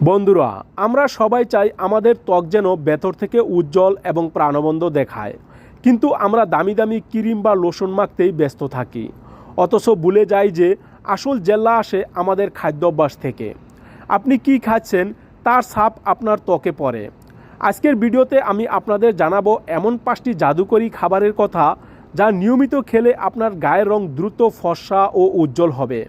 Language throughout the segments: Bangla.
বন্ধুরা, আমরা সবাই চাই আমাদের ত্বক যেন ভেতর থেকে উজ্জ্বল এবং প্রাণবন্ত দেখায়, কিন্তু আমরা দামি দামি ক্রিম বা লোশন মাখতেই ব্যস্ত থাকি। অথচ ভুলে যাই যে আসল জেল্লা আসে আমাদের খাদ্যাভ্যাস থেকে। আপনি কি খাচ্ছেন তার ছাপ আপনার ত্বকে পড়ে। আজকের ভিডিওতে আমি আপনাদের জানাবো এমন 5টি জাদুকরী খাবারের কথা যা নিয়মিত খেলে আপনার গায়ের রং দ্রুত ফর্সা ও উজ্জ্বল হবে।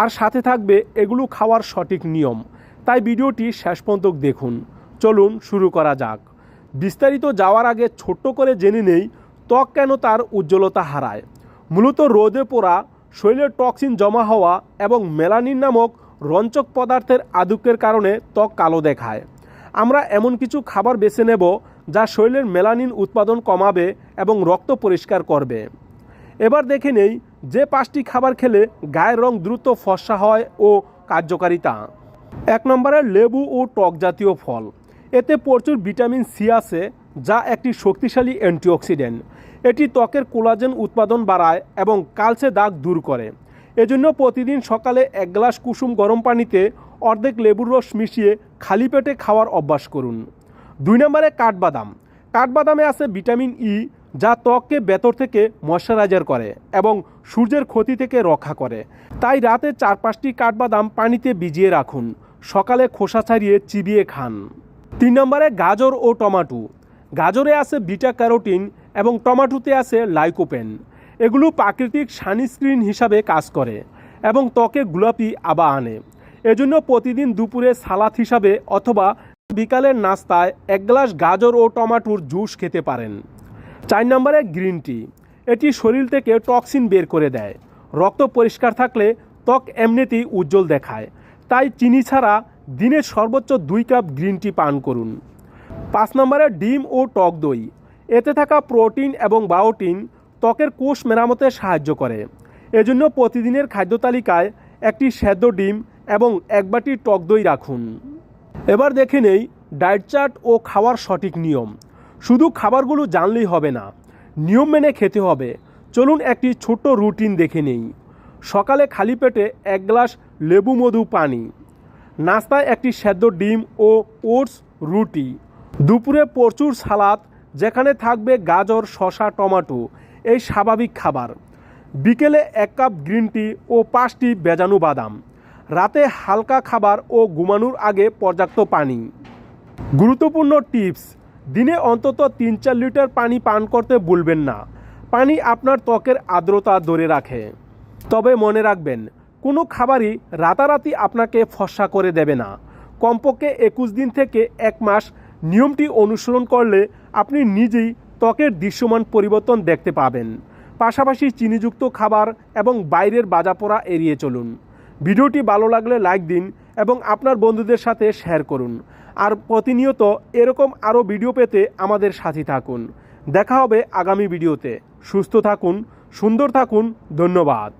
আর সাথে থাকবে এগুলো খাওয়ার সঠিক নিয়ম। তাই ভিডিওটি শেষ পর্যন্ত দেখুন। চলুন শুরু করা যাক। বিস্তারিত যাওয়ার আগে ছোট্ট করে জেনে নেই ত্বক কেন তার উজ্জ্বলতা হারায়। মূলত রোদে পোড়া, শরীরে টক্সিন জমা হওয়া এবং মেলানিন নামক রঞ্চক পদার্থের আধিক্যের কারণে ত্বক কালো দেখায়। আমরা এমন কিছু খাবার বেছে নেব যা শরীরের মেলানিন উৎপাদন কমাবে এবং রক্ত পরিষ্কার করবে। এবার দেখে নেই যে 5টি খাবার খেলে গায়ের রং দ্রুত ফর্সা হয় ও কার্যকারিতা। 1 নম্বরে লেবু ও টক জাতীয় ফল। এতে প্রচুর ভিটামিন সি আছে, যা একটি শক্তিশালী অ্যান্টিঅক্সিডেন্ট। এটি ত্বকের কোলাজেন উৎপাদন বাড়ায় এবং কালচে দাগ দূর করে। এজন্য প্রতিদিন সকালে 1 গ্লাস কুসুম গরম পানিতে অর্ধেক লেবুর রস মিশিয়ে খালি পেটে খাওয়ার অভ্যাস করুন। 2 নম্বরে কাঠবাদাম। কাঠবাদামে আছে ভিটামিন ই, যা ত্বককে ভেতর থেকে ময়শ্চারাইজার করে এবং সূর্যের ক্ষতি থেকে রক্ষা করে। তাই রাতে 4-5টি কাঠবাদাম পানিতে ভিজিয়ে রাখুন, সকালে খোসা ছাড়িয়ে চিবিয়ে খান। 3 নম্বরে গাজর ও টমেটো। গাজরে আছে বিটা ক্যারোটিন এবং টমেটোতে আছে লাইকোপেন। এগুলো প্রাকৃতিক সানস্ক্রিন হিসাবে কাজ করে এবং ত্বকে গোলাপি আভা আনে। এজন্য প্রতিদিন দুপুরে সালাদ হিসাবে অথবা বিকালের নাস্তায় 1 গ্লাস গাজর ও টমেটোর জুস খেতে পারেন। 4 নম্বরে গ্রিন টি। এটি শরীর থেকে টক্সিন বের করে দেয়। রক্ত পরিষ্কার থাকলে ত্বক এমনিতেই উজ্জ্বল দেখায়। তাই চিনি ছাড়া দিনে সর্বোচ্চ 2 কাপ গ্রিন টি পান করুন। 5 নম্বরে ডিম ও টক দই। এতে থাকা প্রোটিন এবং বায়োটিন ত্বকের কোষ মেরামতে সাহায্য করে। এজন্য প্রতিদিনের খাদ্য তালিকায় একটি সেদ্ধ ডিম এবং 1 বাটি টক দই রাখুন। এবার দেখে নেই ডায়েট চার্ট ও খাওয়ার সঠিক নিয়ম। শুধু খাবারগুলো জানলেই হবে না, নিয়ম মেনে খেতে হবে। চলুন একটি ছোট্ট রুটিন দেখে নেই। সকালে খালি পেটে 1 গ্লাস লেবু মধু পানি। নাস্তায় একটি সেদ্ধ ডিম ও ওটস রুটি। দুপুরে প্রচুর সালাদ, যেখানে থাকবে গাজর, শসা, টমেটো। এই স্বাভাবিক খাবার। বিকেলে 1 কাপ গ্রিন টি ও 5টি ভেজানো বাদাম। রাতে হালকা খাবার ও ঘুমানোর আগে পর্যাপ্ত পানি। গুরুত্বপূর্ণ টিপস: দিনে অন্তত 3-4 লিটার পানি পান করতে ভুলবেন না। পানি আপনার ত্বকের আর্দ্রতা ধরে রাখে। তবে মনে রাখবেন, কোনো খাবারই রাতারাতি আপনাকে ফর্সা করে দেবে না। কমপক্ষে 21 দিন থেকে 1 মাস নিয়মটি অনুসরণ করলে আপনি নিজেই ত্বকের দৃশ্যমান পরিবর্তন দেখতে পাবেন। পাশাপাশি চিনিযুক্ত খাবার এবং বাইরের ভাজাপোড়া এড়িয়ে চলুন। ভিডিওটি ভালো লাগলে লাইক দিন এবং আপনার বন্ধুদের সাথে শেয়ার করুন। আর প্রতিনিয়ত এরকম আরও ভিডিও পেতে আমাদের সাথে থাকুন। দেখা হবে আগামী ভিডিওতে। সুস্থ থাকুন, সুন্দর থাকুন। ধন্যবাদ।